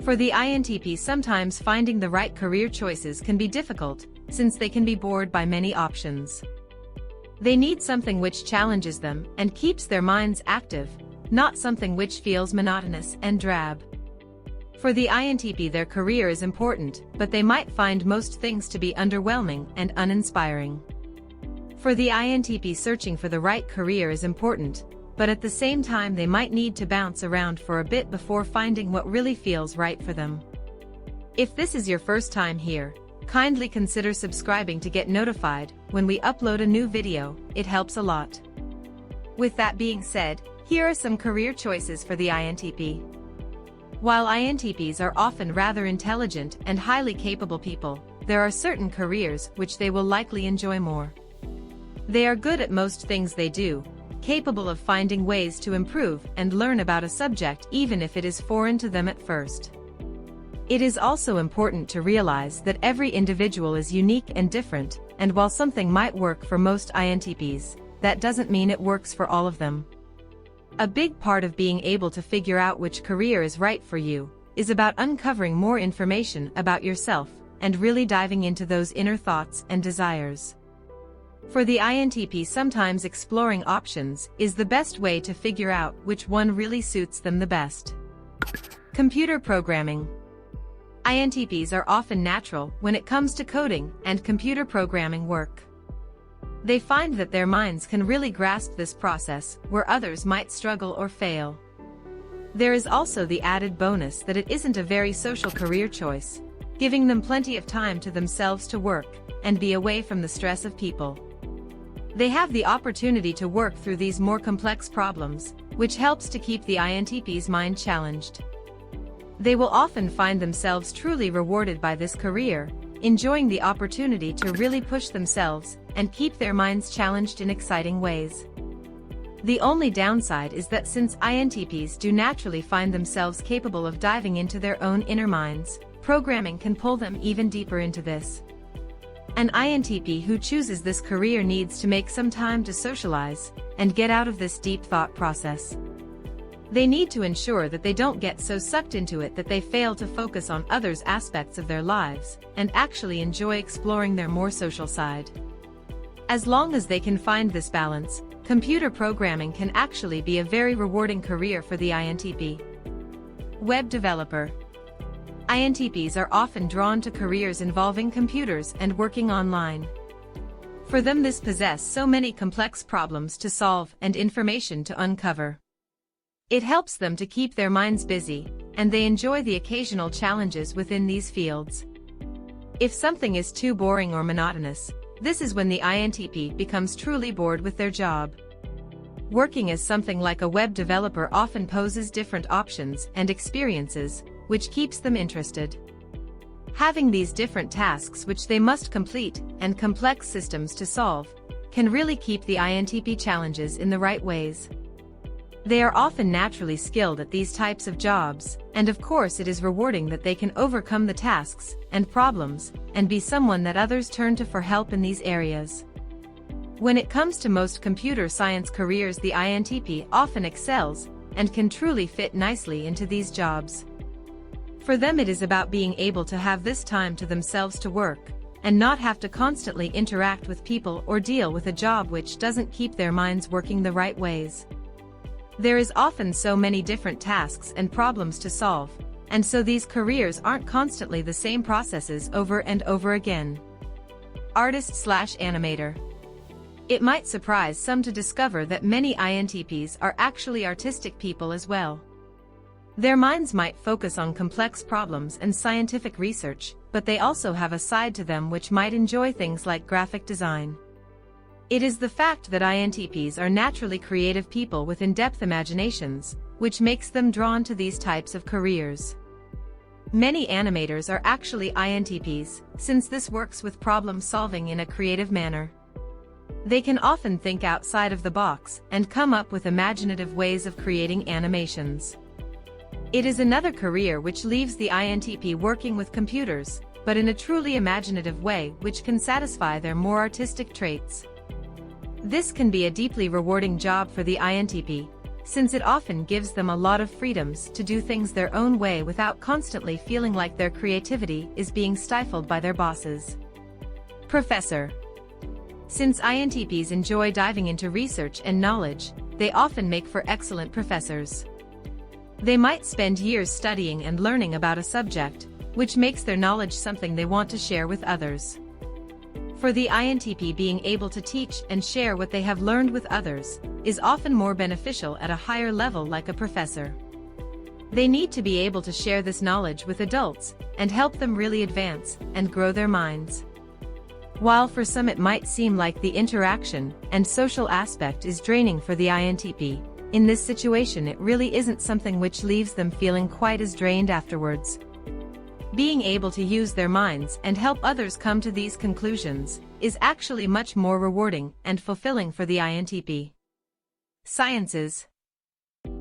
For the INTP, sometimes finding the right career choices can be difficult, since they can be bored by many options. They need something which challenges them and keeps their minds active, not something which feels monotonous and drab. For the INTP, their career is important, but they might find most things to be underwhelming and uninspiring. For the INTP, searching for the right career is important, but at the same time they might need to bounce around for a bit before finding what really feels right for them. If this is your first time here, kindly consider subscribing to get notified when we upload a new video. It helps a lot. With that being said, here are some career choices for the INTP. While INTPs are often rather intelligent and highly capable people, there are certain careers which they will likely enjoy more. They are good at most things they do, capable of finding ways to improve and learn about a subject even if it is foreign to them at first. It is also important to realize that every individual is unique and different, and while something might work for most INTPs, that doesn't mean it works for all of them. A big part of being able to figure out which career is right for you is about uncovering more information about yourself and really diving into those inner thoughts and desires. For the INTP, sometimes exploring options is the best way to figure out which one really suits them the best. Computer programming. INTPs are often natural when it comes to coding and computer programming work. They find that their minds can really grasp this process, where others might struggle or fail. There is also the added bonus that it isn't a very social career choice, giving them plenty of time to themselves to work and be away from the stress of people. They have the opportunity to work through these more complex problems, which helps to keep the INTP's mind challenged. They will often find themselves truly rewarded by this career, enjoying the opportunity to really push themselves and keep their minds challenged in exciting ways. The only downside is that since INTPs do naturally find themselves capable of diving into their own inner minds, programming can pull them even deeper into this. An INTP who chooses this career needs to make some time to socialize and get out of this deep thought process. They need to ensure that they don't get so sucked into it that they fail to focus on others' aspects of their lives and actually enjoy exploring their more social side. As long as they can find this balance, computer programming can actually be a very rewarding career for the INTP. Web developer. INTPs are often drawn to careers involving computers and working online. For them, this possesses so many complex problems to solve and information to uncover. It helps them to keep their minds busy, and they enjoy the occasional challenges within these fields. If something is too boring or monotonous, this is when the INTP becomes truly bored with their job. Working as something like a web developer often poses different options and experiences, which keeps them interested. Having these different tasks which they must complete and complex systems to solve can really keep the INTP challenges in the right ways. They are often naturally skilled at these types of jobs, and of course it is rewarding that they can overcome the tasks and problems and be someone that others turn to for help in these areas. When it comes to most computer science careers, the INTP often excels and can truly fit nicely into these jobs. For them, it is about being able to have this time to themselves to work and not have to constantly interact with people or deal with a job which doesn't keep their minds working the right ways. There is often so many different tasks and problems to solve, and so these careers aren't constantly the same processes over and over again. Artist/animator. It might surprise some to discover that many INTPs are actually artistic people as well. Their minds might focus on complex problems and scientific research, but they also have a side to them which might enjoy things like graphic design. It is the fact that INTPs are naturally creative people with in-depth imaginations, which makes them drawn to these types of careers. Many animators are actually INTPs, since this works with problem solving in a creative manner. They can often think outside of the box and come up with imaginative ways of creating animations. It is another career which leaves the INTP working with computers, but in a truly imaginative way which can satisfy their more artistic traits. This can be a deeply rewarding job for the INTP, since it often gives them a lot of freedoms to do things their own way without constantly feeling like their creativity is being stifled by their bosses. Professor. Since INTPs enjoy diving into research and knowledge, they often make for excellent professors. They might spend years studying and learning about a subject, which makes their knowledge something they want to share with others. For the INTP, being able to teach and share what they have learned with others is often more beneficial at a higher level, like a professor. They need to be able to share this knowledge with adults and help them really advance and grow their minds. While for some it might seem like the interaction and social aspect is draining for the INTP, in this situation it really isn't something which leaves them feeling quite as drained afterwards. Being able to use their minds and help others come to these conclusions is actually much more rewarding and fulfilling for the INTP. Sciences.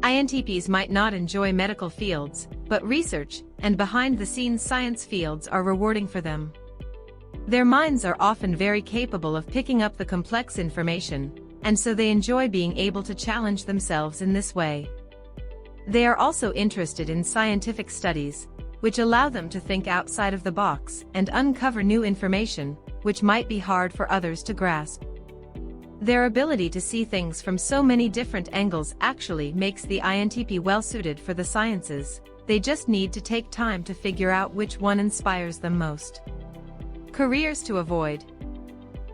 INTPs might not enjoy medical fields, but research and behind-the-scenes science fields are rewarding for them. Their minds are often very capable of picking up the complex information, and so they enjoy being able to challenge themselves in this way. They are also interested in scientific studies, which allow them to think outside of the box and uncover new information, which might be hard for others to grasp. Their ability to see things from so many different angles actually makes the INTP well-suited for the sciences. They just need to take time to figure out which one inspires them most. Careers to avoid.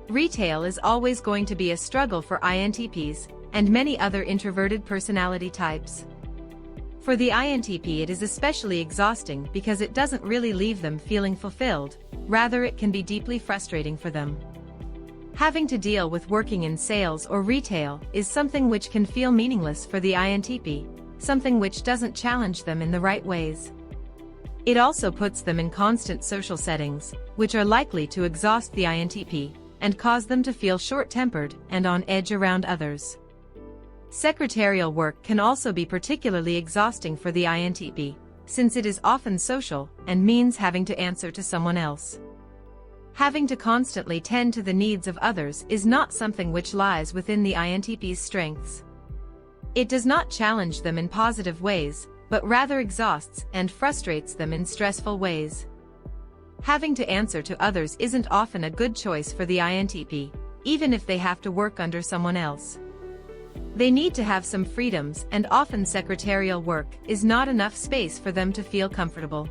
Retail is always going to be a struggle for INTPs and many other introverted personality types. For the INTP, it is especially exhausting because it doesn't really leave them feeling fulfilled, rather it can be deeply frustrating for them. Having to deal with working in sales or retail is something which can feel meaningless for the INTP, something which doesn't challenge them in the right ways. It also puts them in constant social settings, which are likely to exhaust the INTP and cause them to feel short-tempered and on edge around others. Secretarial work can also be particularly exhausting for the INTP, since it is often social and means having to answer to someone else. Having to constantly tend to the needs of others is not something which lies within the INTP's strengths. It does not challenge them in positive ways, but rather exhausts and frustrates them in stressful ways. Having to answer to others isn't often a good choice for the INTP, even if they have to work under someone else. They need to have some freedoms, and often secretarial work is not enough space for them to feel comfortable.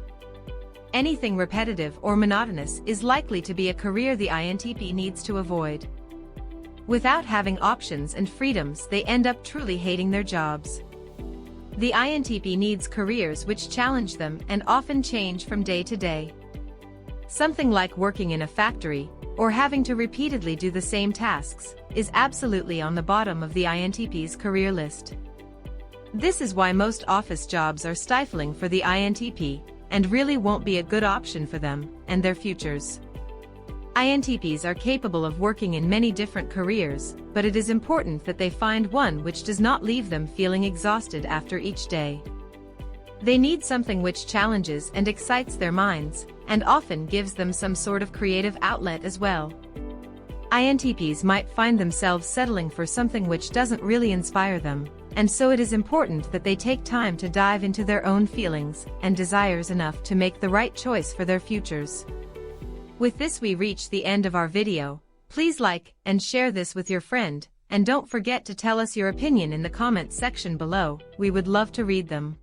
Anything repetitive or monotonous is likely to be a career the INTP needs to avoid. Without having options and freedoms, they end up truly hating their jobs. The INTP needs careers which challenge them and often change from day to day. Something like working in a factory, or having to repeatedly do the same tasks, is absolutely on the bottom of the INTP's career list. This is why most office jobs are stifling for the INTP, and really won't be a good option for them and their futures. INTPs are capable of working in many different careers, but it is important that they find one which does not leave them feeling exhausted after each day. They need something which challenges and excites their minds, and often gives them some sort of creative outlet as well. INTPs might find themselves settling for something which doesn't really inspire them, and so it is important that they take time to dive into their own feelings and desires enough to make the right choice for their futures. With this, we reach the end of our video. Please like and share this with your friend, and don't forget to tell us your opinion in the comments section below. We would love to read them.